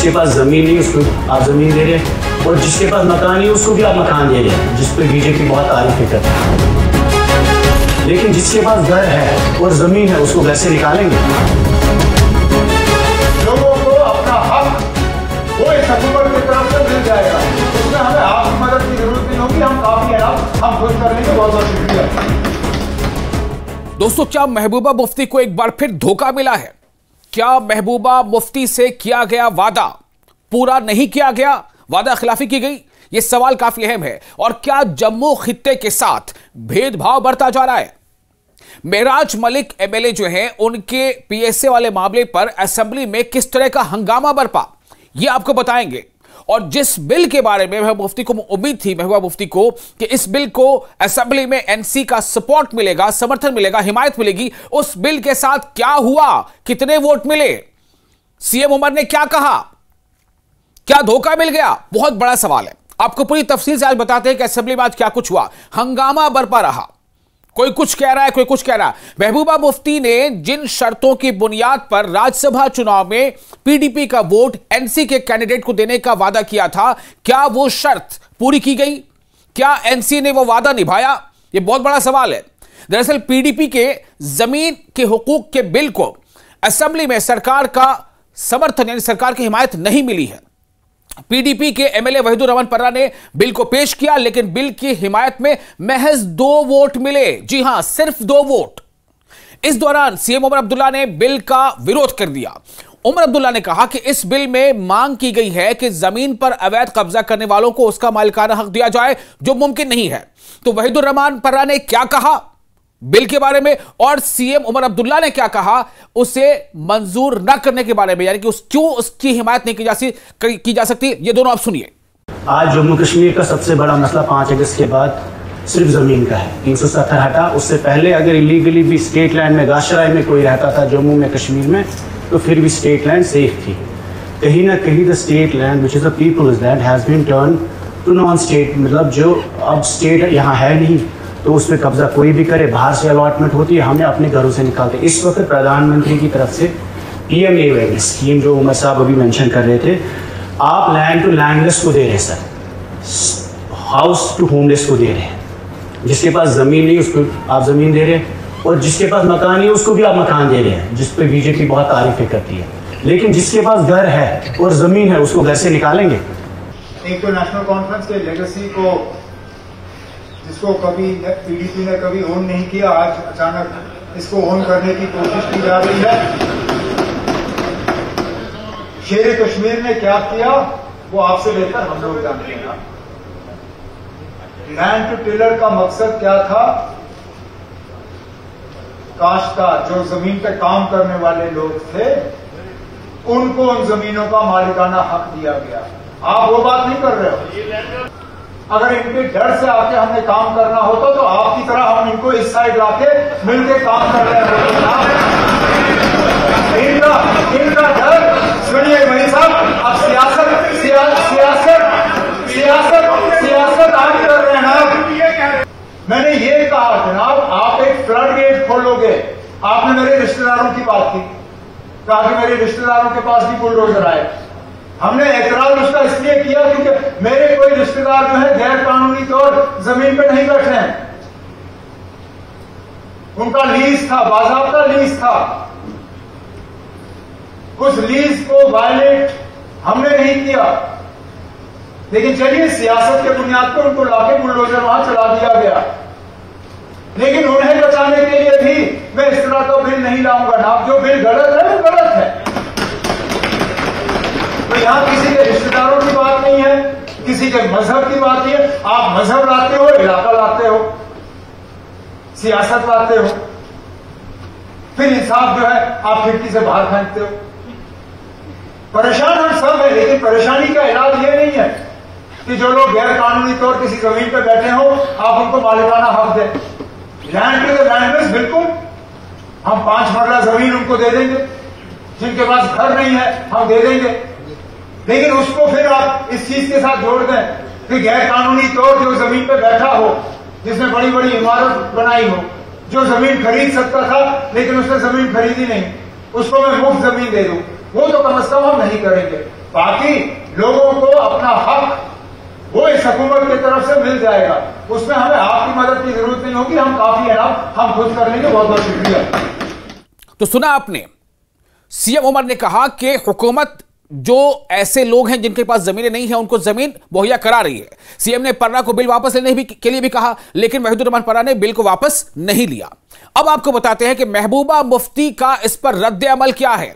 जिसके पास जमीन नहीं उसको आप जमीन दे रहे हैं, और जिसके पास मकान नहीं उसको भी आप मकान दे रहे हैं, जिस पर बीजेपी बहुत तारीफ करती है। लेकिन जिसके पास घर है और जमीन है उसको घर से निकालेंगे। लोगों को अपना हक वो इस हुकूमत की तरफ से मिल जाएगा, उसमें हमें आपकी मदद की जरूरत नहीं होगी। हम काफी है, हम खुद कर लेंगे। बहुत बहुत शुक्रिया। दोस्तों, क्या महबूबा मुफ्ती को एक बार फिर धोखा मिला है? क्या महबूबा मुफ्ती से किया गया वादा पूरा नहीं किया गया, वादा खिलाफी की गई? यह सवाल काफी अहम है। और क्या जम्मू खित्ते के साथ भेदभाव बढ़ता जा रहा है? मेराज मलिक एमएलए जो हैं, उनके पीएसए वाले मामले पर असेंबली में किस तरह का हंगामा बरपा, यह आपको बताएंगे। और जिस बिल के बारे में महबूबा मुफ्ती को उम्मीद थी, महबूबा मुफ्ती को, कि इस बिल को असेंबली में एनसी का सपोर्ट मिलेगा, समर्थन मिलेगा, हिमायत मिलेगी, उस बिल के साथ क्या हुआ? कितने वोट मिले? सीएम उमर ने क्या कहा? क्या धोखा मिल गया? बहुत बड़ा सवाल है। आपको पूरी तफसील से आज बताते हैं कि असेंबली में आज क्या कुछ हुआ। हंगामा बरपा रहा, कोई कुछ कह रहा है, कोई कुछ कह रहा है। महबूबा मुफ्ती ने जिन शर्तों की बुनियाद पर राज्यसभा चुनाव में पीडीपी का वोट एनसी के कैंडिडेट को देने का वादा किया था, क्या वो शर्त पूरी की गई? क्या एनसी ने वो वादा निभाया? ये बहुत बड़ा सवाल है। दरअसल पीडीपी के जमीन के हुकूक के बिल को असेंबली में सरकार का समर्थन यानी सरकार की हिमायत नहीं मिली है। पीडीपी के एमएलए वहीदुर रहमान पर्रा ने बिल को पेश किया, लेकिन बिल की हिमायत में महज 2 वोट मिले। जी हां, सिर्फ 2 वोट। इस दौरान सीएम उमर अब्दुल्ला ने बिल का विरोध कर दिया। उमर अब्दुल्ला ने कहा कि इस बिल में मांग की गई है कि जमीन पर अवैध कब्जा करने वालों को उसका मालिकाना हक दिया जाए, जो मुमकिन नहीं है। तो वहीदुर रहमान पर्रा ने क्या कहा बिल के बारे में, और सीएम उमर अब्दुल्ला ने क्या कहा उसे मंजूर न करने के बारे में, यानी कि क्यों उसकी हिमायत नहीं की जा सकती, ये दोनों आप सुनिए। आज जम्मू कश्मीर का सबसे बड़ा मसला 5 अगस्त के बाद सिर्फ जमीन का है। 370 हटा, उससे पहले अगर इलीगली भी स्टेट लैंड में गाशराई में कोई रहता था जम्मू में कश्मीर में, तो फिर भी स्टेट लैंड सेफ थी। कहीं ना कहीं the state land which is the people's land has been turn to non state, मतलब जो अब स्टेट यहाँ है नहीं तो उस पर कब्जा कोई भी करे, बाहर से अलॉटमेंट होती है, हमें अपने घरों से निकालते। इस वक्त प्रधानमंत्री की तरफ से पीएमए स्कीम जो उमर साहब अभी मेंशन कर रहे थे, आप लैंड टू लैंडलेस को दे रहे हैं सर, हाउस टू होमलेस को दे रहे हैं। जिसके पास जमीन नहीं उसको आप जमीन दे रहे हैं, और जिसके पास मकान नहीं उसको भी आप मकान दे रहे हैं, जिस पर बीजेपी बहुत तारीफें करती है। लेकिन जिसके पास घर है और जमीन है उसको घर से निकालेंगे। एक तो नेशनल कॉन्फ्रेंस के लेगेसी को, जिसको कभी पीडीपी ने कभी ओन नहीं किया, आज अचानक इसको ओन करने की कोशिश की जा रही है। शेर कश्मीर ने क्या किया वो आपसे बेहतर हम लोग जानते हैं। लैंड टू टिलर का मकसद क्या था? काश्तकार जो जमीन पे काम करने वाले लोग थे उनको उन जमीनों का मालिकाना हक दिया गया। आप वो बात नहीं कर रहे हो। अगर इनके डर से आके हमें काम करना होता तो आपकी तरह हम इनको इस साइड लाके मिलके काम कर रहे होते। इनका डर सुनिए भाई साहब, अब सियासत आप कर रहे हैं ना। मैंने ये कहा जनाब, आप एक फ्लड गेट खोलोगे। आपने मेरे रिश्तेदारों की बात की, कहा कि मेरे रिश्तेदारों के पास भी बुलडोजर आए। हमने एतराज उसका इसलिए किया क्योंकि मेरे कोई रिश्तेदार जो है गैर कानूनी तौर जमीन पे नहीं बैठे हैं, उनका लीज था, बाज़ाब्ता लीज था। उस लीज को वायलेट हमने नहीं किया, लेकिन चलिए सियासत के बुनियाद पर उनको लाके बुलडोजर वहां चला दिया गया। लेकिन उन्हें बचाने के लिए भी मैं इस तरह का बिल नहीं लाऊंगा ना। जो बिल गलत है वो गलत है। तो यहां किसी के रिश्तेदारों की बात नहीं है, किसी के मजहब की बात नहीं है। आप मजहब लाते हो, इलाका लाते हो, सियासत लाते हो, फिर इंसाफ जो है आप खिड़की से बाहर फेंकते हो। परेशान हम सब है, लेकिन परेशानी का इलाज ये नहीं है कि जो लोग गैर कानूनी तौर किसी जमीन पर बैठे हो आप उनको मालिकाना हक दें। लैंड टू द लैंडलेस, बिल्कुल हम 5 मरला जमीन उनको दे देंगे। जिनके पास घर नहीं है हम दे देंगे, लेकिन उसको फिर आप इस चीज के साथ जोड़ दें कि गैर कानूनी तौर जो जमीन पे बैठा हो, जिसने बड़ी बड़ी इमारत बनाई हो, जो जमीन खरीद सकता था लेकिन उसने जमीन खरीदी नहीं, उसको मैं मुफ्त जमीन दे दूं, वो तो कम से कम हम नहीं करेंगे। बाकी लोगों को अपना हक वो इस हुकूमत की तरफ से मिल जाएगा, उसमें हमें आपकी मदद की जरूरत नहीं होगी, हम काफी है, हम खुद कर लेंगे। बहुत बहुत शुक्रिया। तो सुना आपने, सीएम उमर ने कहा कि हुकूमत जो ऐसे लोग हैं जिनके पास जमीनें नहीं है उनको जमीन मुहैया करा रही है। सीएम ने पन्ना को बिल वापस लेने के लिए भी कहा, लेकिन वहीदुर रहमान पन्ना ने बिल को वापस नहीं लिया। अब आपको बताते हैं कि महबूबा मुफ्ती का इस पर रद्द अमल क्या है।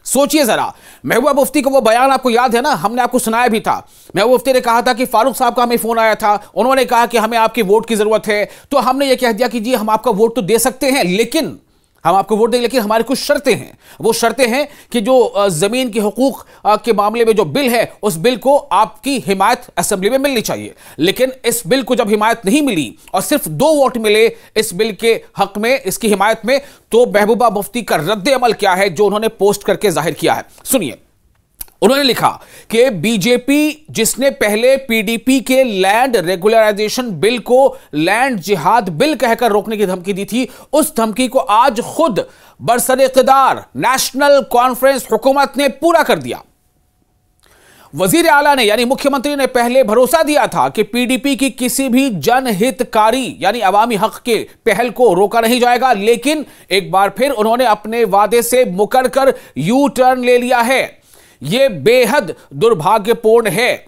सोचिए जरा, महबूबा मुफ्ती का वो बयान आपको याद है ना, हमने आपको सुनाया भी था। महबूबा मुफ्ती ने कहा था कि फारूक साहब का हमें फोन आया था, उन्होंने कहा कि हमें आपके वोट की जरूरत है, तो हमने ये कह दिया कि जी हम आपका वोट तो दे सकते हैं, लेकिन हम आपको वोट देंगे, लेकिन हमारी कुछ शर्तें हैं। वो शर्तें हैं कि जो जमीन के हुकूक के मामले में जो बिल है, उस बिल को आपकी हिमायत असेंबली में मिलनी चाहिए। लेकिन इस बिल को जब हिमायत नहीं मिली और सिर्फ 2 वोट मिले इस बिल के हक में, इसकी हिमायत में, तो महबूबा मुफ्ती का रद्द अमल क्या है जो उन्होंने पोस्ट करके जाहिर किया है, सुनिए। उन्होंने लिखा कि बीजेपी जिसने पहले पीडीपी के लैंड रेगुलराइजेशन बिल को लैंड जिहाद बिल कहकर रोकने की धमकी दी थी, उस धमकी को आज खुद बरसर-ए-इक़्तिदार नेशनल कॉन्फ्रेंस हुकूमत ने पूरा कर दिया। वजीर आला ने यानी मुख्यमंत्री ने पहले भरोसा दिया था कि पीडीपी की किसी भी जनहितकारी यानी अवामी हक के पहल को रोका नहीं जाएगा, लेकिन एक बार फिर उन्होंने अपने वादे से मुकरकर यू टर्न ले लिया है। यह बेहद दुर्भाग्यपूर्ण है,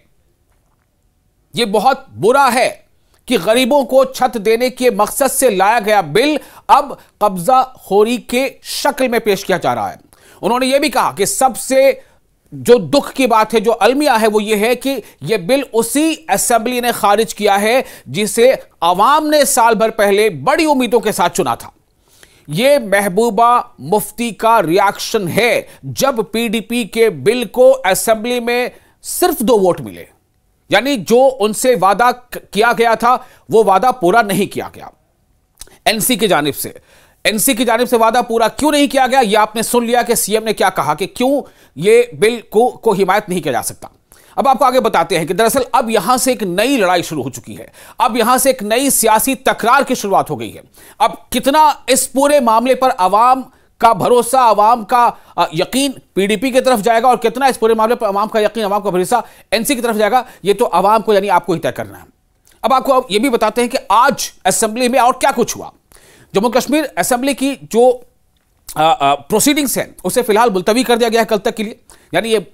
यह बहुत बुरा है कि गरीबों को छत देने के मकसद से लाया गया बिल अब कब्जा खोरी के शक्ल में पेश किया जा रहा है। उन्होंने यह भी कहा कि सबसे जो दुख की बात है, जो अलमिया है, वो ये है कि यह बिल उसी असेंबली ने खारिज किया है जिसे अवाम ने साल भर पहले बड़ी उम्मीदों के साथ चुना था। यह महबूबा मुफ्ती का रिएक्शन है जब पीडीपी के बिल को असेंबली में सिर्फ 2 वोट मिले, यानी जो उनसे वादा किया गया था वो वादा पूरा नहीं किया गया। एनसी की जानिब से वादा पूरा क्यों नहीं किया गया, यह आपने सुन लिया कि सीएम ने क्या कहा कि क्यों यह बिल को हिमायत नहीं किया जा सकता। अब आपको आगे बताते हैं कि दरअसल अब यहां से एक नई लड़ाई शुरू हो चुकी है, अब यहां से एक नई सियासी तकरार की शुरुआत हो गई है। अब कितना इस पूरे मामले पर अवाम का भरोसा, अवाम का यकीन पीडीपी की तरफ जाएगा और कितना इस पूरे मामले पर अवाम का यकीन, अवाम का भरोसा एनसी की तरफ जाएगा, यह तो अवाम को यानी आपको ही तय करना है। अब आपको यह भी बताते हैं कि आज असेंबली में और क्या कुछ हुआ। जम्मू कश्मीर असेंबली की जो प्रोसीडिंग्स है उसे फिलहाल मुलतवी कर दिया गया है कल तक के लिए, यानी ये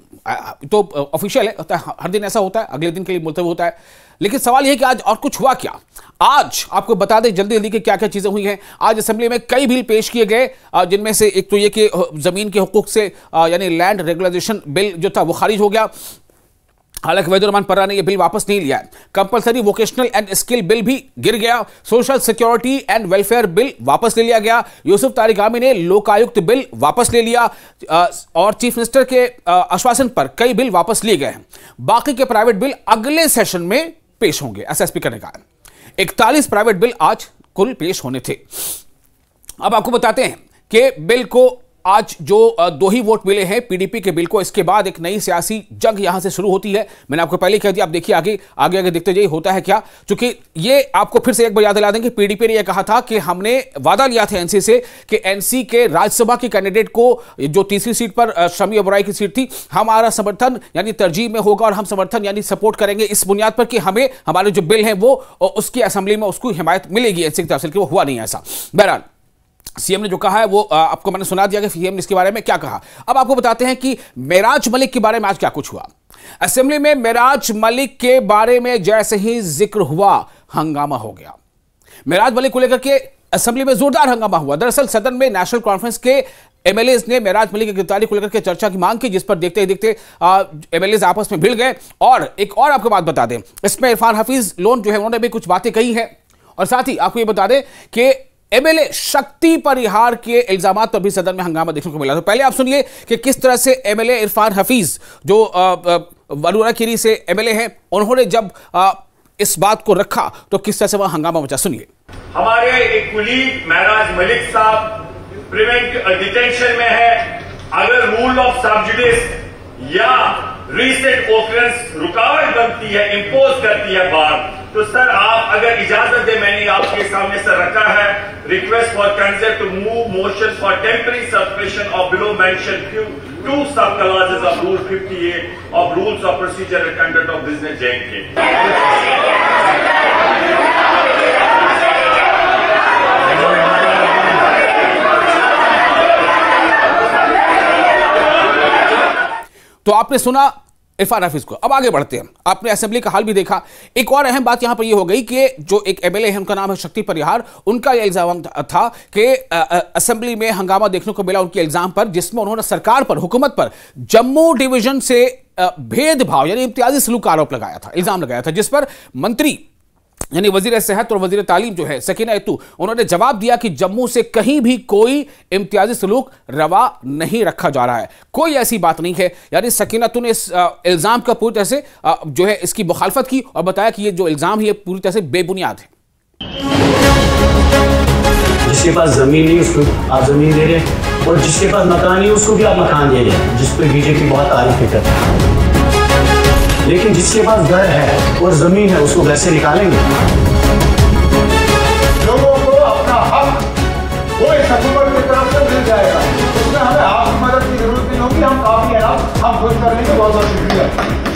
तो ऑफिशियल है, हर दिन ऐसा होता है, अगले दिन के लिए मुलतवी होता है। लेकिन सवाल यह है कि आज और कुछ हुआ क्या। आज आपको बता दें जल्दी जल्दी कि क्या क्या चीजें हुई हैं। आज असेंबली में कई बिल पेश किए गए, जिनमें से एक तो यह कि जमीन के हुकूक से यानी लैंड रेगुलाइजेशन बिल जो था वो खारिज हो गया, हालांकि वहीदुर रहमान पन्ना ने यह बिल वापस नहीं लिया है। Compulsory vocational and skill bill भी गिर गया। Social security and welfare bill वापस ले लिया गया। यूसुफ तारिक आमी ने लोकायुक्त बिल वापस ले लिया और चीफ मिनिस्टर के आश्वासन पर कई बिल वापस लिए गए हैं। बाकी के प्राइवेट बिल अगले सेशन में पेश होंगे, ऐसा स्पीकर ने कहा। 41 प्राइवेट बिल आज कुल पेश होने थे। अब आपको बताते हैं कि बिल को आज जो 2 ही वोट मिले हैं पीडीपी के बिल को, इसके बाद एक नई सियासी जंग यहां से शुरू होती है। मैंने आपको पहले कह दिया, आप देखिए आगे देखते जाइए होता है क्या। क्योंकि ये आपको फिर से एक बार याद दिला दें कि पीडीपी ने यह कहा था कि हमने वादा लिया था एनसी से कि एनसी के राज्यसभा के कैंडिडेट को, जो तीसरी सीट पर शमी ओबराई की सीट थी, हमारा समर्थन यानी तरजीह में होगा और हम समर्थन यानी सपोर्ट करेंगे इस बुनियाद पर कि हमें हमारे जो बिल है वो उसकी असेंबली में उसको हिमायत मिलेगी एनसी की तरफ से। वो हुआ नहीं ऐसा। बहरहाल सीएम ने जो कहा है वो आपको मैंने सुना दिया कि सीएम ने इसके बारे में क्या कहा। अब आपको बताते हैं कि मेराज मलिक के बारे में आज क्या कुछ हुआ। असेंबली में मेराज मलिक के बारे में जैसे ही जिक्र हुआ हंगामा हो गया। मेराज मलिक को लेकर के असेंबली में जोरदार हंगामा हुआ। दरअसल सदन में नेशनल कॉन्फ्रेंस के एमएलएज ने मेराज मलिक की गिरफ्तारी को लेकर के चर्चा की मांग की, जिस पर देखते ही देखते एमएलएज आपस में भिड़ गए। और एक और आपको बात बता दें, इसमें इरफान हफीज लोन जो है उन्होंने भी कुछ बातें कही है। और साथ ही आपको यह बता दें कि एमएलए शक्ति परिहार के इल्जामात पर भी सदन में हंगामा देखने को मिला। तो पहले आप सुनिए कि किस तरह से एमएलए इरफान हफीज जो वलूराखीरी से एमएलए हैं, उन्होंने जब इस बात को रखा तो किस तरह से वहां हंगामा मचा। सुनिए। हमारे एक कुलीग महराज मलिक साहब प्रिवेंटिव डिटेंशन में है। अगर रूल ऑफ सब्जुडिस या रीसेंट ऑफरेंस रुकावट बनती है, इंपोज करती है बात, तो सर आप अगर इजाजत दे, मैंने आपके सामने सर रखा है request for consent to move motion for temporary suspension of below mention 2 sub-clauses of Rule 58 of Rules of Procedure and Conduct of Business J&K. तो आपने सुना इरफान हफीज को। अब आगे बढ़ते हैं। आपने असेंबली का हाल भी देखा। एक और अहम बात यहां पर यह हो गई कि जो एक एमएलए है, उनका नाम है शक्ति परिहार, उनका यह इल्जाम था कि असेंबली में हंगामा देखने को मिला उनके इल्जाम पर, जिसमें उन्होंने सरकार पर, हुकूमत पर जम्मू डिवीजन से भेदभाव यानी इम्तियाजी सलूक का आरोप लगाया था, इल्जाम लगाया था, जिस पर मंत्री यानी वजीर सेहत और वजीर तालीम जो है सकीना इत्तू, उन्होंने जवाब दिया कि जम्मू से कहीं भी कोई इम्तियाजी सलूक रवा नहीं रखा जा रहा है, कोई ऐसी बात नहीं है। यानी सकीना इत्तू ने इस इल्जाम का पूरी तरह से जो है इसकी मुखालफत की और बताया कि ये जो इल्जाम है ये पूरी तरह से बेबुनियाद है। जिसके पास जमीन नहीं उसको आप जमीन दे रहे हैं, और जिसके पास मकान नहीं उसको भी आप मकान दे रहे हैं, जिस पर बीजेपी बहुत तारीफ करती है। लेकिन जिसके पास घर है और जमीन है उसको घर से निकालेंगे। लोगों को अपना हक वो इस हुकूमत की तरफ से मिल जाएगा, उसमें हमें आपकी मदद की जरूरत नहीं होगी, हम काफी है, हम खुद कर लेंगे। बहुत बहुत शुक्रिया।